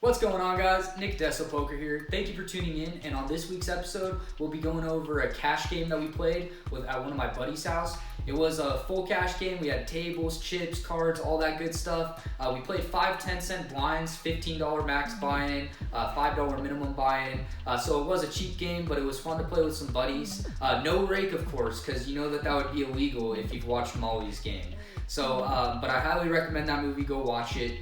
What's going on, guys? NickAddessoPoker here. Thank you for tuning in, and on this week's episode, we'll be going over a cash game that we played at one of my buddies' house. It was a full cash game. We had tables, chips, cards, all that good stuff. We played 5 10-cent blinds, $15 max buy-in, $5 minimum buy-in. So it was a cheap game, but it was fun to play with some buddies. No rake, of course, because you know that would be illegal if you've watched Molly's game. So, but I highly recommend that movie. Go watch it.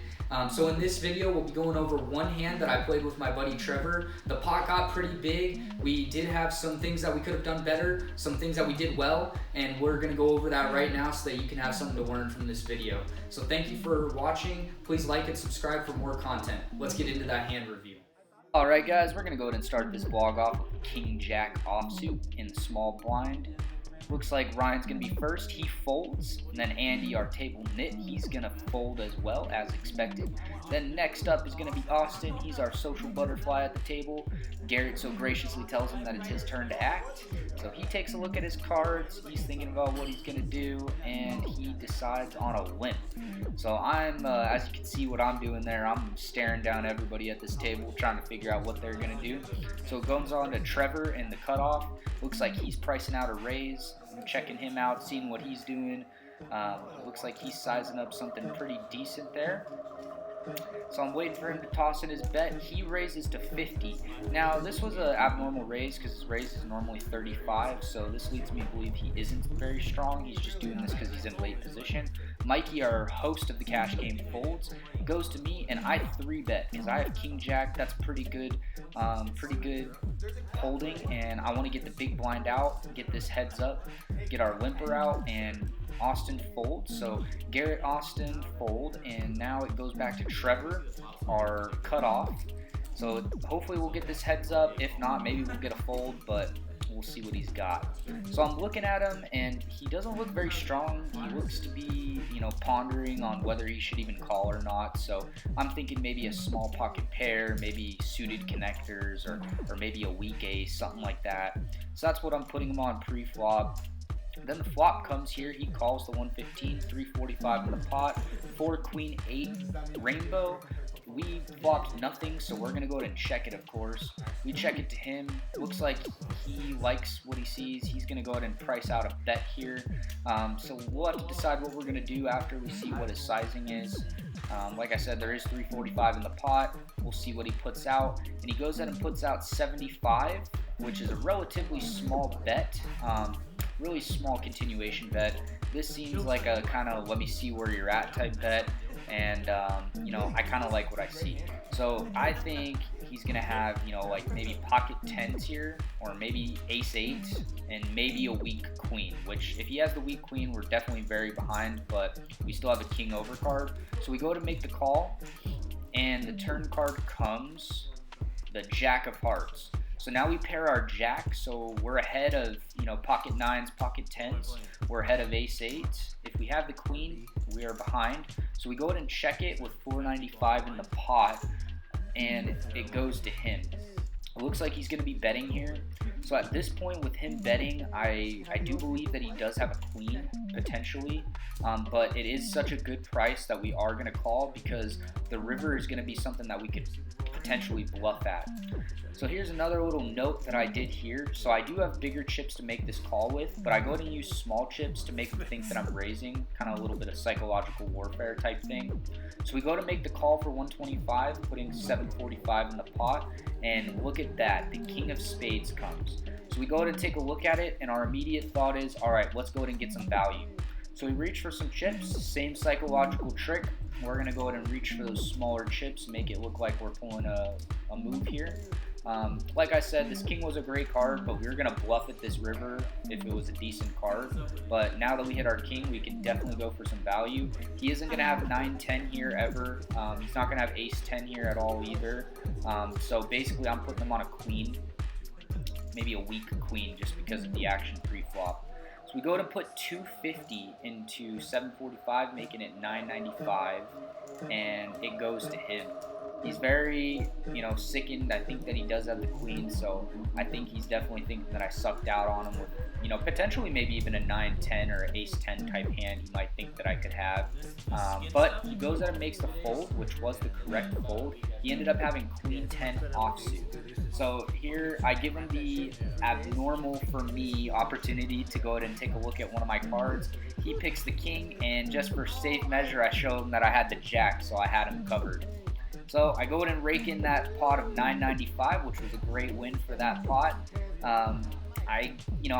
So in this video, we'll be going over one hand that I played with my buddy Trevor. The pot got pretty big. We did have some things that we could have done better, some things that we did well, and we're gonna go over that right now so that you can have something to learn from this video. So thank you for watching. Please like and subscribe for more content. Let's get into that hand review. Alright guys, we're gonna go ahead and start this vlog off with King Jack offsuit in the small blind. Looks like Ryan's going to be first. He folds. And then Andy, our table nit, he's going to fold as well, as expected. Then next up is going to be Austin. He's our social butterfly at the table. Garrett so graciously tells him that it's his turn to act. So he takes a look at his cards. He's thinking about what he's going to do, and he decides on a limp. So I'm, as you can see what I'm doing there, I'm staring down everybody at this table trying to figure out what they're going to do. So it goes on to Trevor in the cutoff. Looks like he's pricing out a raise. I'm checking him out, seeing what he's doing. Looks like he's sizing up something pretty decent there. So I'm waiting for him to toss in his bet. He raises to 50. Now this was an abnormal raise because his raise is normally 35, so this leads me to believe he isn't very strong. He's just doing this because he's in late position. Mikey, our host of the cash game, folds, goes to me, and I 3-bet because I have King Jack. That's pretty good holding, and I want to get the big blind out, get this heads up, get our limper out, and Austin folds. So Garrett, Austin fold, and now it goes back to Trevor, our cutoff. So hopefully we'll get this heads up. If not, maybe we'll get a fold, but we'll see what he's got. So I'm looking at him, and he doesn't look very strong. He looks to be, pondering on whether he should even call or not. So I'm thinking maybe a small pocket pair, maybe suited connectors, or maybe a weak ace, something like that. So that's what I'm putting him on pre-flop. Then the flop comes here. He calls the 115, 345 in the pot, 4 queen 8 rainbow. We flopped nothing, so we're gonna go ahead and check it, of course. We check it to him. Looks like he likes what he sees. He's gonna go ahead and price out a bet here. So we'll have to decide what we're gonna do after we see what his sizing is. Like I said, there is 345 in the pot. We'll see what he puts out. And he goes ahead and puts out 75, which is a relatively small bet. Really small continuation bet. This seems like a kind of let me see where you're at type bet, and I kind of like what I see. So I think he's gonna have like maybe pocket 10s here, or maybe ace 8, and maybe a weak queen, which if he has the weak queen, we're definitely very behind, but we still have a king over card. So we go to make the call, and the turn card comes the jack of hearts. So now we pair our jack, so we're ahead of pocket 9s, pocket 10s. We're ahead of ace 8. If we have the queen, we are behind. So we go ahead and check it with 495 in the pot, and it goes to him. It looks like he's going to be betting here. So at this point with him betting, I do believe that he does have a queen, potentially. But it is such a good price that we are going to call, because the river is going to be something that we could potentially bluff at. So here's another little note that I did here. So I do have bigger chips to make this call with, but I go ahead and use small chips to make them think that I'm raising, kind of a little bit of psychological warfare type thing. So we go to make the call for 125, putting 745 in the pot, and look at that, the king of spades comes. So we go ahead and take a look at it, and our immediate thought is, all right, let's go ahead and get some value. So we reach for some chips, same psychological trick. We're going to go ahead and reach for those smaller chips, make it look like we're pulling a move here. Like I said, this king was a great card, but we were going to bluff at this river if it was a decent card. But now that we hit our king, we can definitely go for some value. He isn't going to have 9-10 here ever. He's not going to have ace-10 here at all either. So basically, I'm putting him on a queen, maybe a weak queen, just because of the action pre-flop. So we go to put 250 into 745, making it 995, and it goes to him. He's very, sickened. I think that he does have the queen, so I think he's definitely thinking that I sucked out on him with potentially maybe even a 9-10 or ace-10 type hand he might think that I could have. But he goes out and makes the fold, which was the correct fold. He ended up having queen-10 offsuit. So here I give him the abnormal for me opportunity to go ahead and take a look at one of my cards. He picks the king, and just for safe measure, I show him that I had the jack, so I had him covered. So I go ahead and rake in that pot of 995, which was a great win for that pot. I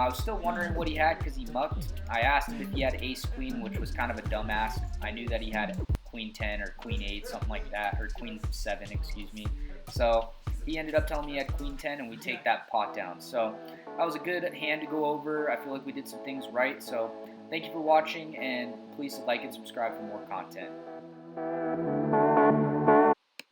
was still wondering what he had because he mucked. I asked him if he had ace queen, which was kind of a dumb ask. I knew that he had queen 10 or queen 8, something like that, or queen 7, excuse me. So he ended up telling me he had queen 10, and we take that pot down. So that was a good hand to go over. I feel like we did some things right. So thank you for watching, and please like and subscribe for more content.